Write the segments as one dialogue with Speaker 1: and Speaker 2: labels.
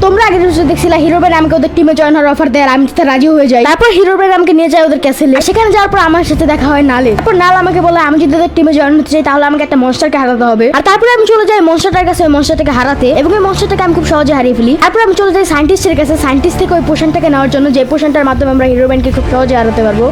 Speaker 1: তোমরা আগের এপিসোডে দেখছিলা হিরো ব্রাইন আমাকে ওদের টিমে জয়েন হওয়ার অফার দেয় আর আমি তাতে রাজি হয়ে যাই। তারপর হিরো ব্রাইন আমাকে নিয়ে যায় ওদের ক্যাসেলে। সেখানে যাওয়ার পর আমার সাথে দেখা হয় নালের। তারপর নাল আমাকে বলে আমি যদি ওদের টিমে জয়েন হতে চাই তাহলে আমাকে একটা মনস্টারকে হারাতে হবে। আর তারপরে আমি চলে যাই মনস্টারটার কাছে, ওই মনস্টারটাকে হারাতে, এবং এই মনস্টারটাকে আমি খুব সহজে হারিয়ে ফেলি। তারপর আমি চলে যাই সায়েন্টিস্টের কাছে, সায়েন্টিস্ট থেকে ওই পোশনটাকে নেওয়ার জন্য, যে পোশনটার মাধ্যমে আমরা হিরো ব্রাইনকে খুব সহজে হারাতে পারবো।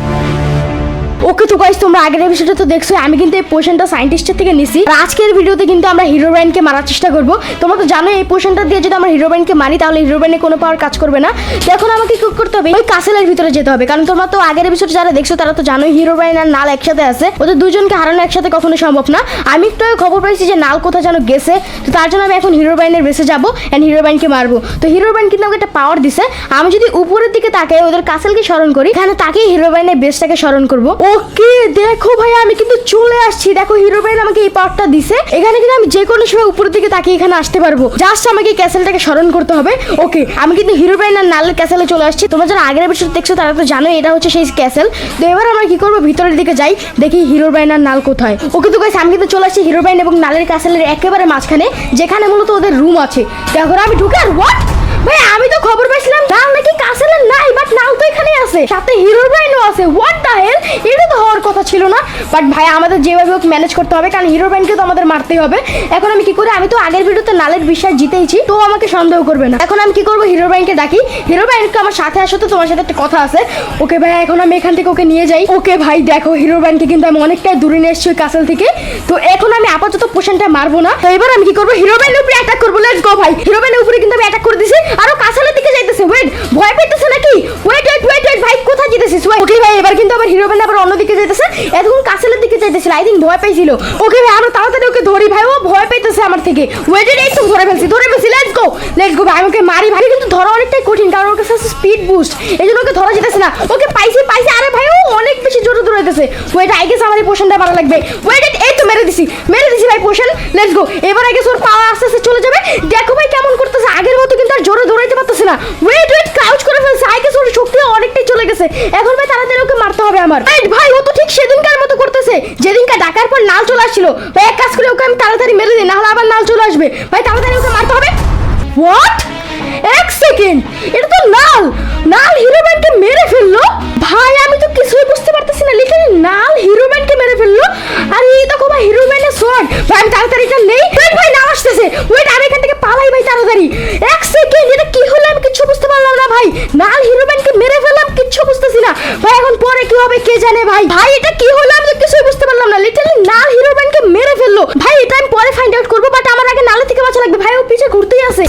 Speaker 1: ওকে তো গাইস, তোমরা আগের এপিসোডে তো দেখছো আমি কিন্তু এই পোশনটা সায়েন্টিস্টের থেকে নিছি। আর আজকের ভিডিওতে কিন্তু আমরা হিরো ব্রাইনকে মারার চেষ্টা করব। তোমরা তো জানো এই পোশনটা দিয়ে যদি আমরা হিরো ব্রাইনকে মারি তাহলে হিরো ব্রাইনের কোনো পাওয়ার কাজ করবে না। তো এখন আমাকে কি করতে হবে, ওই কাসেলের ভিতরে যেতে হবে, কারণ তোমরা তো আগের এপিসোডে যারা দেখছো তারা তো জানোই হিরো ব্রাইন আর নাল একসাথে আছে। ওদের দুজনকে হারানো একসাথে কখনো সম্ভব না। আমি একটু খবর পাইছি যে নাল কোথায় যেন গেছে, তো তার জন্য আমি এখন হিরো ব্রাইনের বেসে যাবো এন্ড হিরো ব্রাইনকে মারবো। তো হিরো ব্রাইন কিন্তু আমাকে একটা পাওয়ার দিছে, আমি যদি উপরের দিকে তাকাই ওদের কাসেলকে স্মরণ করি, এখানে তাকেই হিরো ব্রাইনের বেসটাকে স্মরণ করবো। ওকে দেখো ভাই আমি কিন্তু চলে আসছি। দেখো হিরো ব্রাইন আমাকে এই পাওয়ারটা দিছে, এখানে কিন্তু আমি যে কোনো সময় উপরের দিকে তাকিয়ে এখানে আসতে পারবো। জাস্ট আমাকে এই ক্যাসেলটাকে স্মরণ করতে হবে। ওকে আমি কিন্তু হিরো ব্রাইন আর নালের ক্যাসেলে চলে আসছি। তোমরা যারা আগের এপিসোড দেখছো তারা তো জানো এটা হচ্ছে সেই ক্যাসেল। তো এবার আমরা কি করবো, ভিতরের দিকে যাই, দেখি হিরো ব্রাইন আর নাল কোথায়। ওকে তো গাইস আমি কিন্তু চলে আসছি হিরো ব্রাইন এবং নালের ক্যাসেলের একেবারে মাঝখানে, যেখানে মূলত ওদের রুম আছে। দেখো আমি ঢুকে আর হোয়াট ভাই, আমি তো খবর পাইছিলাম নাল নাকি কাসেলে নাই, বাট নাল তো এখানে আছে, সাথে হিরো ব্রাইনও আছে। হোয়াট দ্য হেল, এটা তো হওয়ার কথা ছিল না। বাট ভাই আমাদের যেভাবে হোক ম্যানেজ করতে হবে, কারণ হিরো ব্রাইনকে তো আমাদের মারতেই হবে। এখন আমি কি করি, আমি তো আগের ভিডিওতে নালের বিশ্বাস জিতেইছি, তো আমাকে সন্দেহ করবে না। এখন আমি কি করবো, হিরো ব্রাইনকে ডাকি। হিরো ব্রাইনকে আমার সাথে আসো, তো তোমার সাথে একটা কথা আছে। ওকে ভাই এখন আমি এখান থেকে ওকে নিয়ে যাই। ওকে ভাই দেখো হিরো ব্রাইনকে কিন্তু আমি অনেকটাই দূরে নিয়ে এসেছি ওই কাসেল থেকে। তো এখন আমি আপাতত পোশনটা মারবো না। তো এবার আমি কি করবো, হিরো ব্রাইনের উপরে অ্যাটাক করবো। লেটস গো ভাই, হিরো ব্রাইনের উপরে কিন্তু আমি অ্যাটাক করে দিছি, আরো কাসেলের দিকে যাইতেছে। ওয়েট, ভয় পেতেছে নাকি? ওয়েট ওয়েট ওয়েট ওয়েট ভাই কোথায় যেতেছিস? ওকে ভাই এবার কিন্তু আবার হিরো ব্রাইন আবার অন্যদিকে যাইতেছে, এতক্ষণ কাসেলের দিকে যাইতেছিল, আই থিঙ্ক ভয় পাইছিল। ওকে ভাই আমরা তাড়াতাড়ি ওকে ধরি ভাই, ও ভয় পাইতেছে আমার থেকে। ওয়েট এই তো ধরে ফেলছি। লেটস গো ভাই, আমাকে মারি ভাই, কিন্তু ধরা অনেকটাই কঠিন কারণ ওর কাছে স্পিড বুস্ট, এই জন্য ওকে ধরা যেতেছে না। ওকে পাইছি। আরে ভাই ও অনেক বেশি জোরে দৌড়াইতেছে। ওয়েট আই গেস আমার এই পোশনটা মারা লাগবে। ওয়েট এই তো মেরে দিছি ভাই পোশন। লেটস গো, এবার আই গেস ওর পাওয়ার আস্তে আস্তে চলে যাবে। দেখো ভাই কেমন করতেছে, আগের মতো কিন্তু আর জোরে দৌড়াইতে পারতেছে না। ওয়েট ক্রাউচ করে ফেলছে, আই গেস ওর শক্তি অনেকটাই চলে গেছে। এখন ভাই তাড়াতাড়ি ওকে মারতে হবে আমার। ভাই ও তো ঠিক সেদিনকার মতো করতেছে, যেদিনকার ডাকার পর নাল চলে আসছিল। ভাই এক কাজ করে ওকে আমি তাড়াতাড়ি মেরে দিই, না হলে আবার নাল চলে আসবে। ভাই তাড়াতাড়ি ওকে মারতে হবে। হোয়াট, এক সেকেন্ড, এটা তো নাল হিরো ব্রাইনকে মেরে ফেললো। ভাই আমি তো কিছুই বুঝতে পারতেছি না, লিটারালি নাল হিরো ব্রাইনকে মেরে ফেললো। আর এই দেখো ভাই হিরো ব্রাইনের সোয়ার্ড। ভাই আমি তাড়াতাড়ি এটা নেই। ভাই নাল আসতেছে। ওয়েট আমি এখান থেকে পালাই ভাই তাড়াতাড়ি। এক সেকেন্ড, এটা কি হলো আমি কিছু বুঝতে পারলাম না ভাই। নাল হিরো ব্রাইনকে মেরে ফেললাম, কিচ্ছু বুঝতেছি না ভাই। এখন পরে কি হবে কে জানে ভাই। এটা কি হলো আমি তো কিছুই বুঝতে পারলাম না। লিটারালি নাল হিরো ব্রাইনকে মেরে ফেললো। ভাই এটা আমি পরে ফাইন্ড আউট করবো, বাট আমার আগে নালের থেকে বাঁচা লাগবে। ভাই ও পিছে ঘুরতেই আছে।